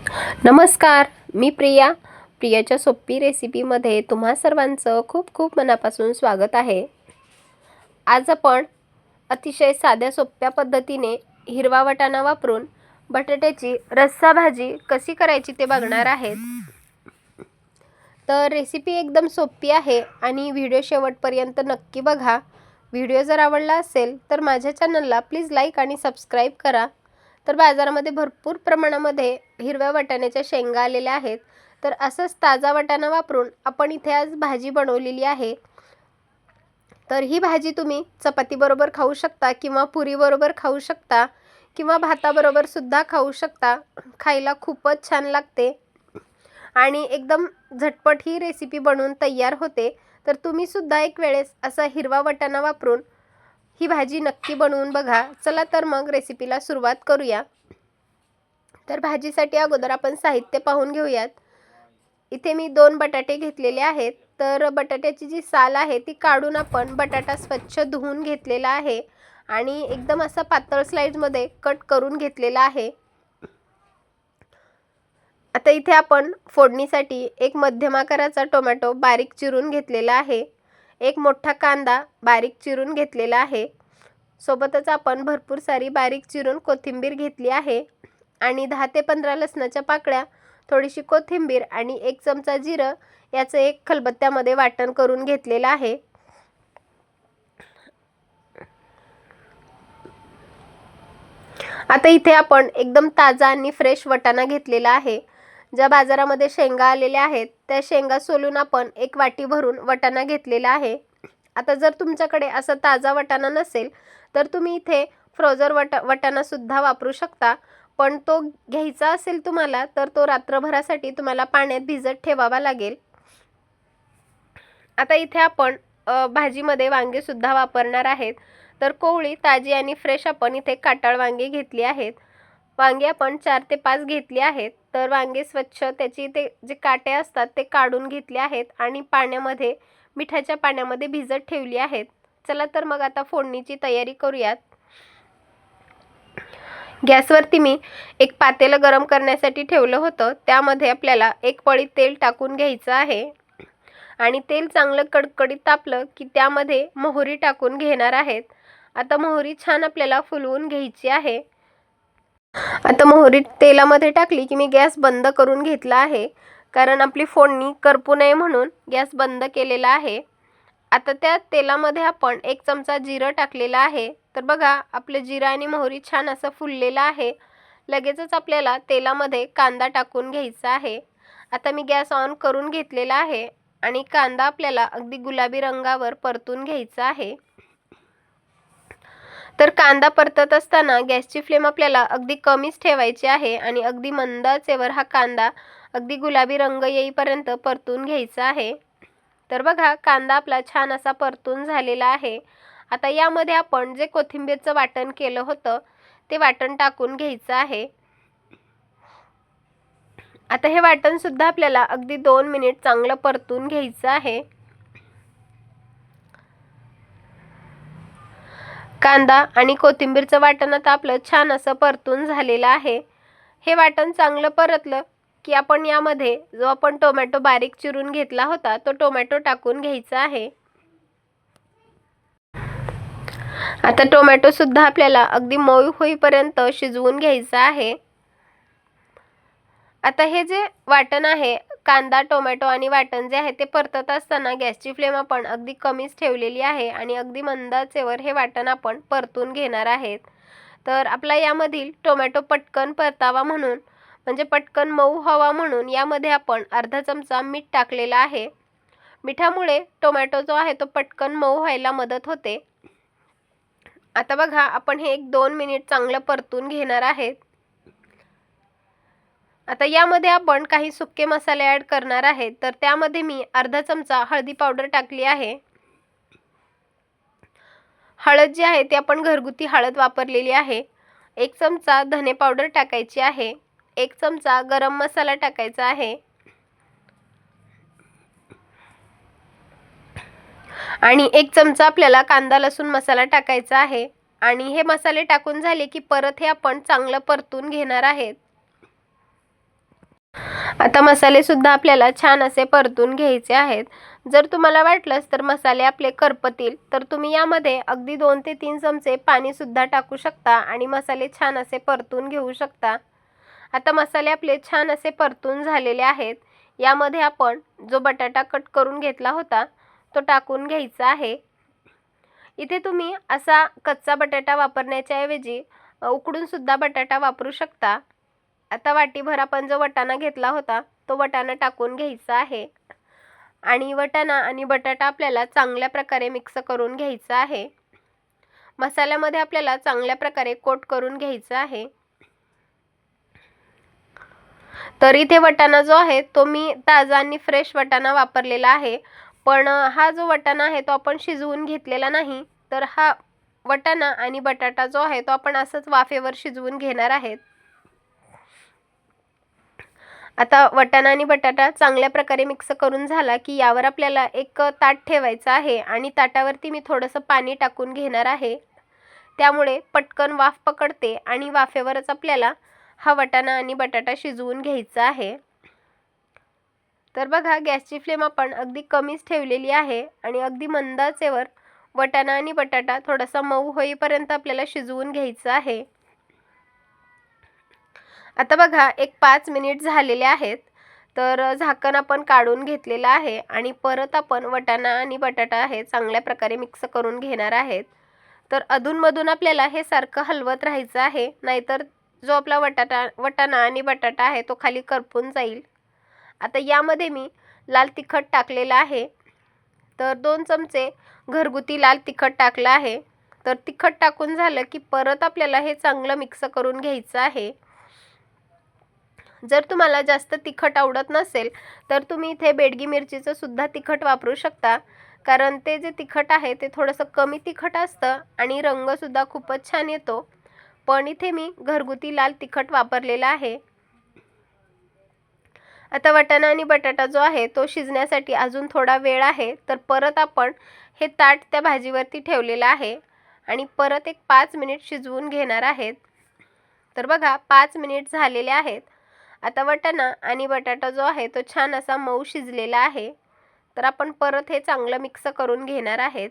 नमस्कार, मी प्रिया. प्रियाच्या सोपी रेसिपीमध्ये तुम्हा सर्वांचं खूप खूप मनापासून स्वागत आहे. आज आपण अतिशय साध्या सोप्या पद्धतीने हिरवा वाटाणा वापरून बटाट्याची रस्सा भाजी कशी करायची ते बघणार आहेत. तर रेसिपी एकदम सोपी आहे आणि व्हिडिओ शेवटपर्यंत नक्की बघा. व्हिडिओ जर आवडला असेल तर माझ्या चॅनलला प्लीज लाईक आणि सबस्क्राईब करा. तर बाजारामध्ये भरपूर प्रमाणामध्ये हिरव्या वाटाण्याच्या शेंगा आलेल्या आहेत. तर असंच ताजा वाटाणा वापरून आपण इथे आज भाजी बनवलेली आहे. तर ही भाजी तुम्ही चपातीबरोबर खाऊ शकता किंवा पुरीबरोबर खाऊ शकता किंवा भाताबरोबर सुद्धा खाऊ शकता. खायला खूपच छान लागते आणि एकदम झटपट ही रेसिपी बनवून तयार होते. तर तुम्ही सुद्धा एक वेळेस असा हिरवा वाटाणा वापरून ही भाजी नक्की बनवून बघा. चला तर मग रेसिपीला सुरुवात करूया. तर भाजीसाठी अगोदर आपण साहित्य पाहून घेऊयात. इथे मी 2 बटाटे घेतलेले आहेत. तर बटाट्याची जी साल आहे ती काढून आपण बटाटा स्वच्छ धुवून घेतलेला आहे आणि एकदम असा पातळ स्लाइसमध्ये कट करून घेतलेला आहे. आता इथे आपण फोडणीसाठी एक मध्यम आकाराचा टोमॅटो बारीक चिरून घेतलेला आहे. एक मोठा कांदा बारीक चिरून घेतलेला आहे. सोबतच आपण भरपूर सारी बारीक चिरून कोथिंबीर घेतली आहे आणि 10 ते 15 लसणाच्या पाकळ्या, थोडीशी कोथिंबीर आणि 1 चमचा जिरं याचं एक खलबत्त्यामध्ये वाटण करून घेतलेलं आहे. आता इथे आपण एकदम ताजा आणि फ्रेश वाटाणा घेतलेला आहे. ज्या बाजारामध्ये शेंगा आलेल्या आहेत त्या शेंगा सोलून आपण 1 वाटी भरून वाटाणा घेतलेला आहे. आता जर तुमच्याकडे असा ताजा वाटाणा नसेल तर तुम्ही इथे फ्रोझन वाटाणा सुद्धा वापरू शकता. पण तो घ्यायचा असेल तुम्हाला तर तो रात्रभरासाठी तुम्हाला पाण्यात भिजत ठेवावा लागेल. आता इथे आपण भाजीमध्ये वांगे सुद्धा वापरणार आहेत. तर कोवळी ताजी आणि फ्रेश आपण इथे काटाळ वांगे घेतली आहेत. वांगे आपण 4 ते 5 घेतली आहेत. तर वांगे स्वच्छ त्याची ते जे काटे असतात ते काढून घेतले आहेत आणि पाण्यामध्ये मिठाच्या पाण्यामध्ये भिजत ठेवली आहेत. चला तर मग आता फोडणीची तयारी करूयात. गॅसवरती मी एक पातेलं गरम करण्यासाठी ठेवलं होतं. त्यामध्ये आपल्याला 1 पळी तेल टाकून घ्यायचं आहे आणि तेल चांगलं कडकडीत तापलं की त्यामध्ये मोहरी टाकून घेणार आहेत. आता मोहरी छान आपल्याला फुलवून घ्यायची आहे. आता मोहरी तेलामध्ये टाकली की मी गॅस बंद करून घेतला आहे, कारण आपली फोडणी करपू नये म्हणून गॅस बंद केलेला आहे. आता त्या तेलामध्ये आपण 1 चमचा जिरं टाकलेलं आहे. तर बघा आपलं जिरं आणि मोहरी छान असं फुललेलं आहे. लगेचच आपल्याला तेलामध्ये कांदा टाकून घ्यायचा आहे. आता मी गॅस ऑन करून घेतलेला आहे आणि कांदा आपल्याला अगदी गुलाबी रंगावर परतून घ्यायचा आहे. तर कांदा परतत असताना गॅसची फ्लेम आपल्याला अगदी कमीच ठेवायची आहे आणि अगदी मंद आचेवर हा कांदा अगदी गुलाबी रंग येईपर्यंत परतून घ्यायचा आहे. तर बघा कांदा आपला छान असा परतून झालेला आहे. आता यामध्ये आपण जे कोथिंबीरचं वाटण केलं होतं ते वाटण टाकून घ्यायचं आहे. आता हे वाटण सुद्धा आपल्याला अगदी 2 मिनिट चांगलं परतून घ्यायचं आहे. कांदा आणि कोथिंबीरचं वाटण आता आपलं छान असं परतून झालेलं आहे. हे वाटण चांगलं परतलं की आपण यामध्ये जो आपण टोमॅटो बारीक चिरून घेतला होता तो टोमॅटो टाकून घ्यायचा आहे. आता टोमॅटो सुद्धा आपल्याला अगदी मऊ होईपर्यंत शिजवून घ्यायचं आहे. आता हे जे वाटण आहे, कांदा, टोमॅटो आणि वाटण जे आहे ते परतत असताना गॅसची फ्लेम आपण अगदी कमीच ठेवलेली आहे आणि अगदी मंद आचेवर हे वाटण आपण परतून घेणार आहेत. तर आपला यामधील टोमॅटो पटकन परतावा म्हणून, म्हणजे पटकन मऊ व्हावा म्हणून यामध्ये आपण अर्धा चमचा मीठ टाकलेला आहे. मिठामुळे टोमॅटो जो आहे तो पटकन मऊ व्हायला मदत होते. आता बघा आपण हे 1-2 मिनिट चांगलं परतून घेणार आहेत. आता यामध्ये आपण काही सुके मसाले ॲड करणार आहेत. तर त्यामध्ये मी अर्धा चमचा हळदी पावडर टाकली आहे. हळद जी आहे ती आपण घरगुती हळद वापरलेली आहे. 1 चमचा धने पावडर टाकायची आहे. 1 चमचा गरम मसाला टाकायचा आहे आणि 1 चमचा आपल्याला कांदा लसूण मसाला टाकायचा आहे. आणि हे मसाले टाकून झाले की परत हे आपण चांगलं परतून घेणार आहेत. आता मसाले सुद्धा आपल्याला छान असे परतून घ्यायचे आहेत। जर तुम्हाला वाटलंच तर मसाले आपले करपतील तर तुम्ही यामध्ये अगदी 2 ते 3 चमचे पाणी सुद्धा टाकू शकता आणि मसाले छान असे परतून घेऊ शकता। आता मसाले आपले छान असे परतून झालेले आहेत। यामध्ये आपण जो बटाटा कट करून घेतला होता तो टाकून घ्यायचा आहे। इथे तुम्ही असा कच्चा बटाटा वापरण्याच्या ऐवजी उकडून सुद्धा बटाटा वापरू शकता। आता वाटीभर आपण जो वाटाणा घेतला होता तो वाटाणा टाकून घ्यायचा आहे आणि वाटाणा आणि बटाटा आपल्याला चांगल्या प्रकारे मिक्स करून घ्यायचा आहे। मसाल्यामध्ये आपल्याला चांगल्या प्रकारे कोट करून घ्यायचा आहे। तर इथे वाटाणा जो आहे तो मी ताजा आणि फ्रेश वाटाणा वापरलेला आहे, पण हा जो वाटाणा आहे तो आपण शिजवून घेतलेला नाही। तर हा वाटाणा आणि बटाटा जो आहे तो आपण असंच वाफेवर शिजवून घेणार आहेत। आता वाटाणा आणि बटाटा चांगल्या प्रकारे मिक्स करून झाला की यावर आपल्याला एक ताट ठेवायचं आहे आणि ताटावरती मी थोडंसं पाणी टाकून घेणार आहे। त्यामुळे पटकन वाफ पकडते आणि वाफेवरच आपल्याला हा वाटाणा आणि बटाटा शिजवून घ्यायचा आहे। तर बघा गॅसची फ्लेम आपण अगदी कमीच ठेवलेली आहे आणि अगदी मंद आचेवर वाटाणा आणि बटाटा थोडासा मऊ होईपर्यंत आपल्याला शिजवून घ्यायचा आहे। आता बघा एक 5 मिनिट झालेले आहेत। तर झाकण आपण काढून घेतलेलं आहे आणि परत आपण वाटाणा आणि बटाटा आहे चांगल्या प्रकारे मिक्स करून घेणार आहेत। तर अधूनमधून आपल्याला हे सारखं हलवत राहायचं आहे, नाहीतर जो आपला वाटाणा आणि बटाटा आहे तो खाली करपून जाईल। आता यामध्ये मी लाल तिखट टाकलेलं आहे। तर 2 चमचे घरगुती लाल तिखट टाकलं आहे। तर तिखट टाकून झालं की परत आपल्याला हे चांगलं मिक्स करून घ्यायचं आहे। जर तुम्हाला जास्त तिखट आवडत नसेल तर तुम्ही इथे बेडगी मिरचीचं सुद्धा तिखट वापरू शकता, कारण ते जे तिखट आहे ते थोडंसं कमी तिखट असतं आणि रंग सुद्धा खूपच छान येतो। पण इथे मी घरगुती लाल तिखट वापरलेला आहे। आता वाटाणा आणि बटाटा जो आहे तो शिजण्यासाठी अजून थोडा वेळ आहे। तर परत आपण हे ताट त्या भाजीवरती ठेवलेलं आहे आणि परत एक 5 मिनिट शिजवून घेणार आहेत। तर बघा 5 मिनिट झालेले आहेत। आता वाटाणा आणि बटाटा जो आहे तो छान असा मऊ शिजलेला आहे। तर आपण परत हे चांगलं मिक्स करून घेणार आहेत।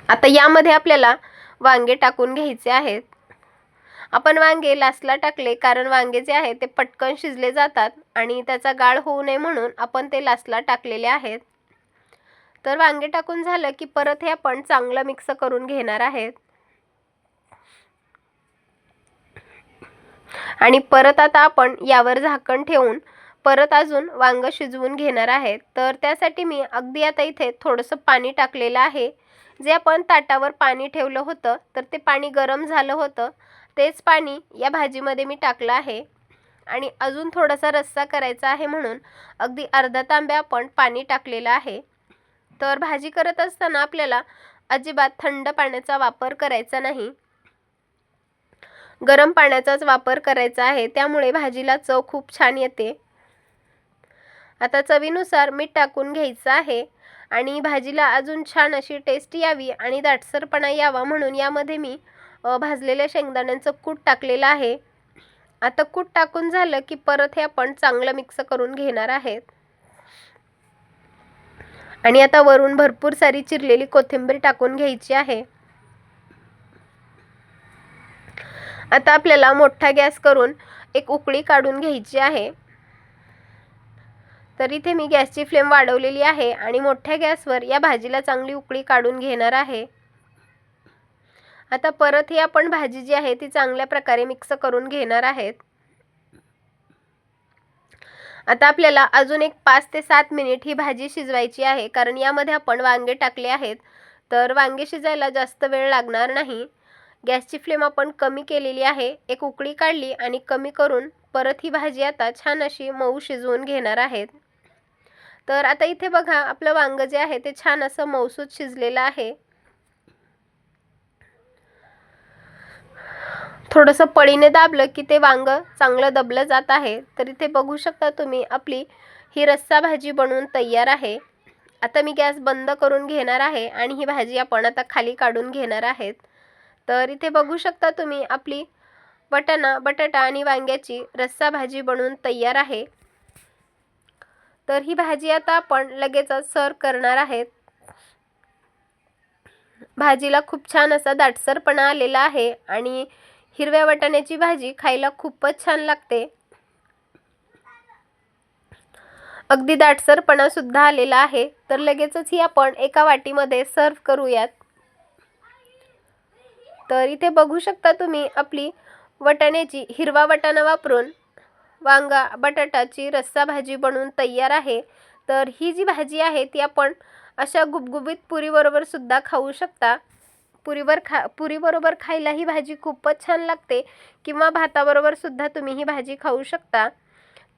आता यामध्ये आपल्याला वांगे टाकून घ्यायचे आहेत। आपण वांगे लास्टला टाकले कारण वांगे जे आहे ते पटकन शिजले जातात आणि त्याचा गाळ होऊ नये म्हणून आपण ते लास्टला टाकलेले आहेत। तर वांगे टाकून झालं की परत हे आपण चांगलं मिक्स करून घेणार आहेत आणि परत आता आपण यावर झाकण ठेवून परत अजून वांग शिजवून घेणार आहेत। तर त्यासाठी मी अगदी आता इथे थोडंसं पाणी टाकलेलं आहे। जे आपण ताटावर पाणी ठेवलं होतं तर ते पाणी गरम झालं होतं, तेच पाणी या भाजीमध्ये मी टाकलं आहे आणि अजून थोडासा रस्सा करायचा आहे म्हणून अगदी अर्धा तांब्या आपण पाणी टाकलेलं आहे। तर भाजी करत असताना आपल्याला अजिबात थंड पाण्याचा वापर करायचा नाही, गरम पाण्याचाच वापर करायचा आहे, त्यामुळे भाजीला चव खूप छान येते। आता चवीनुसार मीठ टाकून घ्यायचं आहे आणि भाजीला अजून छान अशी टेस्ट यावी आणि दाटसरपणा यावा म्हणून यामध्ये मी भाजलेल्या शेंगदाण्यांचं कूट टाकलेलं आहे। आता कूट टाकून झालं की परत हे आपण चांगलं मिक्स करून घेणार आहेत आणि आता वरून भरपूर सारी चिरलेली कोथिंबीर टाकून घ्यायची आहे। आता आपल्याला मोठा गॅस करून एक उकळी काढून घ्यायची आहे। तर इथे मी गॅसची फ्लेम वाढवलेली आहे आणि मोठ्या गॅसवर या भाजीला चांगली उकळी काढून घेणार आहे। आता परत ही आपण भाजी जी आहे ती चांगल्या प्रकारे मिक्स करून घेणार आहेत। आता आपल्याला अजून एक 5 ते 7 मिनिट ही भाजी शिजवायची आहे, कारण यामध्ये आपण वांगे टाकले आहेत। तर वांगे शिजायला जास्त वेळ लागणार नाही। गॅसची फ्लेम आपण कमी केलेली आहे। एक उकळी काढली आणि कमी करून परत ही भाजी आता छान अशी मऊ शिजवून घेणार आहेत। तर आता इथे बघा आपलं वांग जे आहे ते छान असं मऊसूत शिजलेलं आहे। थोडंसं पळीने दाबलं की ते वांग चांगलं दबलं जात आहे। तर इथे बघू शकता तुम्ही आपली ही रस्सा भाजी बनवून तयार आहे। आता मी गॅस बंद करून घेणार आहे आणि ही भाजी आपण आता खाली काढून घेणार आहेत। तर इथे बघू शकता तुम्ही आपली वाटाणा, बटाटा आणि वांग्याची रस्सा भाजी बनवून तयार आहे। तर ही भाजी आता आपण लगेचच सर्व करणार आहेत। भाजीला खूप छान असा दाटसरपणा आलेला आहे आणि हिरव्या वाटाण्याची भाजी खायला खूपच छान लागते। अगदी दाटसरपणा सुद्धा आलेला आहे। तर लगेचच ही आपण एका वाटीमध्ये सर्व करूयात। तर इथे बघू शकता तुम्ही आपली वाटाण्याची हिरवा वाटाणा वापरून वांगा बटाटाची रस्सा भाजी बनवून तयार आहे। तर ही जी भाजी आहे ती आपण अशा गुबगुबीत पुरीबरोबर सुद्धा खाऊ शकता। पुरीबरोबर खायला ही भाजी खूपच छान लागते किंवा भाताबरोबर सुद्धा तुम्ही ही भाजी खाऊ शकता।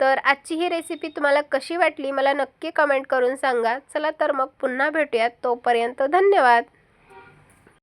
तर आजची ही रेसिपी तुम्हाला कशी वाटली मला नक्की कमेंट करून सांगा। चला तर मग पुन्हा भेटूयात, तोपर्यंत धन्यवाद।